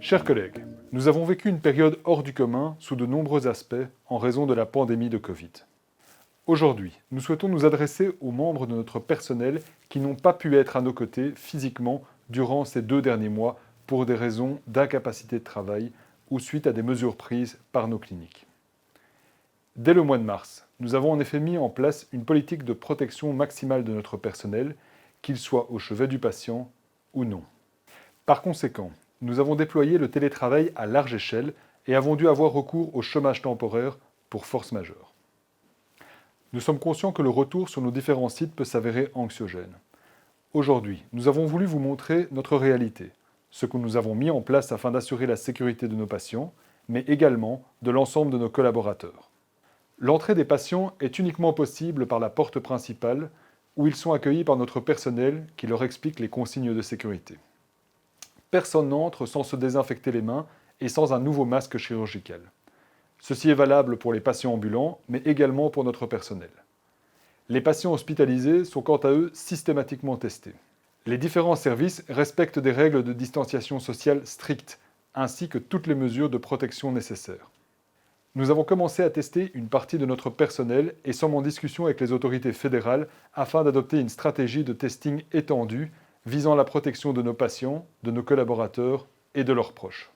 Chers collègues, nous avons vécu une période hors du commun sous de nombreux aspects en raison de la pandémie de Covid. Aujourd'hui, nous souhaitons nous adresser aux membres de notre personnel qui n'ont pas pu être à nos côtés physiquement durant ces 2 derniers mois pour des raisons d'incapacité de travail ou suite à des mesures prises par nos cliniques. Dès le mois de mars, nous avons en effet mis en place une politique de protection maximale de notre personnel, qu'il soit au chevet du patient ou non. Par conséquent, nous avons déployé le télétravail à large échelle et avons dû avoir recours au chômage temporaire pour force majeure. Nous sommes conscients que le retour sur nos différents sites peut s'avérer anxiogène. Aujourd'hui, nous avons voulu vous montrer notre réalité, ce que nous avons mis en place afin d'assurer la sécurité de nos patients, mais également de l'ensemble de nos collaborateurs. L'entrée des patients est uniquement possible par la porte principale, où ils sont accueillis par notre personnel qui leur explique les consignes de sécurité. Personne n'entre sans se désinfecter les mains et sans un nouveau masque chirurgical. Ceci est valable pour les patients ambulants, mais également pour notre personnel. Les patients hospitalisés sont quant à eux systématiquement testés. Les différents services respectent des règles de distanciation sociale strictes, ainsi que toutes les mesures de protection nécessaires. Nous avons commencé à tester une partie de notre personnel et sommes en discussion avec les autorités fédérales afin d'adopter une stratégie de testing étendue visant la protection de nos patients, de nos collaborateurs et de leurs proches.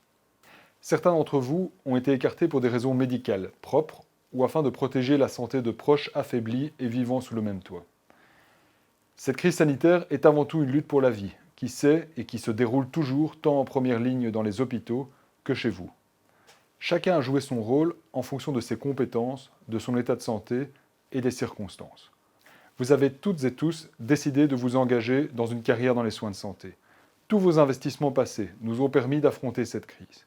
Certains d'entre vous ont été écartés pour des raisons médicales propres ou afin de protéger la santé de proches affaiblis et vivant sous le même toit. Cette crise sanitaire est avant tout une lutte pour la vie, qui s'est et qui se déroule toujours tant en première ligne dans les hôpitaux que chez vous. Chacun a joué son rôle en fonction de ses compétences, de son état de santé et des circonstances. Vous avez toutes et tous décidé de vous engager dans une carrière dans les soins de santé. Tous vos investissements passés nous ont permis d'affronter cette crise.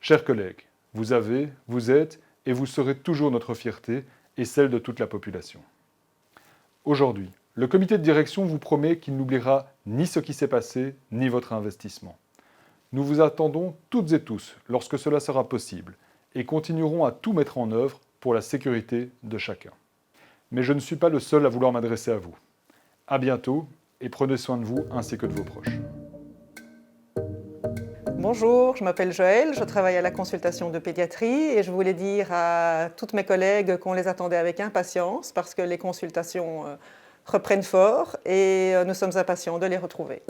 Chers collègues, vous avez, vous êtes et vous serez toujours notre fierté et celle de toute la population. Aujourd'hui, le comité de direction vous promet qu'il n'oubliera ni ce qui s'est passé, ni votre investissement. Nous vous attendons toutes et tous lorsque cela sera possible et continuerons à tout mettre en œuvre pour la sécurité de chacun. Mais je ne suis pas le seul à vouloir m'adresser à vous. À bientôt et prenez soin de vous ainsi que de vos proches. Bonjour, je m'appelle Joëlle, je travaille à la consultation de pédiatrie et je voulais dire à toutes mes collègues qu'on les attendait avec impatience parce que les consultations reprennent fort et nous sommes impatients de les retrouver.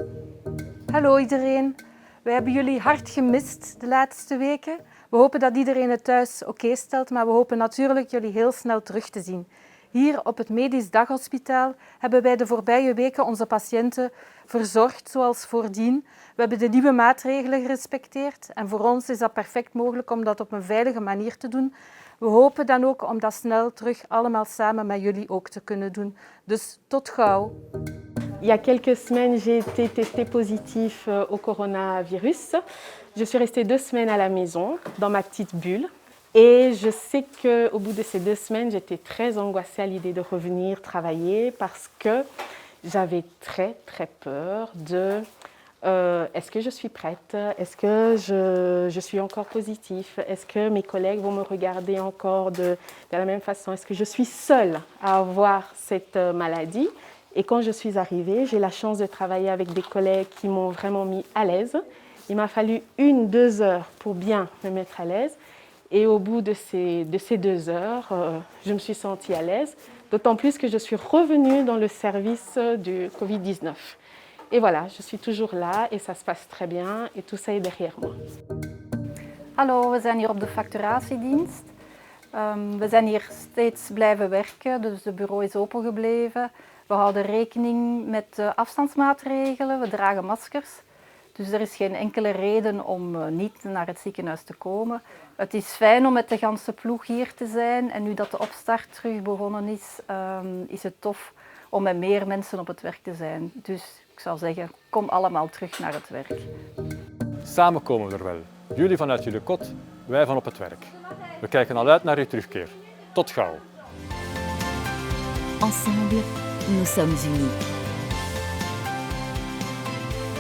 Hallo iedereen, we hebben jullie hard gemist de laatste weken. We hopen dat iedereen het thuis oké stelt, maar we hopen natuurlijk jullie heel snel terug te zien. Hier op het Medisch Daghospitaal hebben wij de voorbije weken onze patiënten verzorgd zoals voordien. We hebben de nieuwe maatregelen gerespecteerd en voor ons is dat perfect mogelijk om dat op een veilige manier te doen. We hopen dan ook om dat snel terug allemaal samen met jullie ook te kunnen doen. Dus tot gauw. Il y a quelques semaines, j'ai été testée positif au coronavirus. Je suis restée 2 semaines à la maison, dans ma petite bulle. Et je sais qu'au bout de ces 2 semaines, j'étais très angoissée à l'idée de revenir travailler parce que j'avais très peur de est-ce que je suis prête? Est-ce que je suis encore positif? Est-ce que mes collègues vont me regarder encore de la même façon? Est-ce que je suis seule à avoir cette maladie? Et quand je suis arrivée, j'ai la chance de travailler avec des collègues qui m'ont vraiment mis à l'aise. Il m'a fallu 1-2 heures pour bien me mettre à l'aise. Et au bout de ces 2 heures, je me suis sentie à l'aise, d'autant plus que je suis revenue dans le service du Covid-19. Et voilà, je suis toujours là et ça se passe très bien et tout ça est derrière moi. Hallo, we zijn hier op de facturatiedienst. We zijn hier steeds blijven werken, dus het bureau is open gebleven. We houden rekening met afstandsmaatregelen, we dragen maskers. Dus er is geen enkele reden om niet naar het ziekenhuis te komen. Het is fijn om met de ganse ploeg hier te zijn en nu dat de opstart terug begonnen is het tof om met meer mensen op het werk te zijn. Dus ik zou zeggen, kom allemaal terug naar het werk. Samen komen we er wel. Jullie vanuit jullie kot, wij van op het werk. We kijken al uit naar uw terugkeer. Tot gauw. Ensemble, nous sommes unis.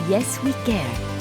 Yes, we care.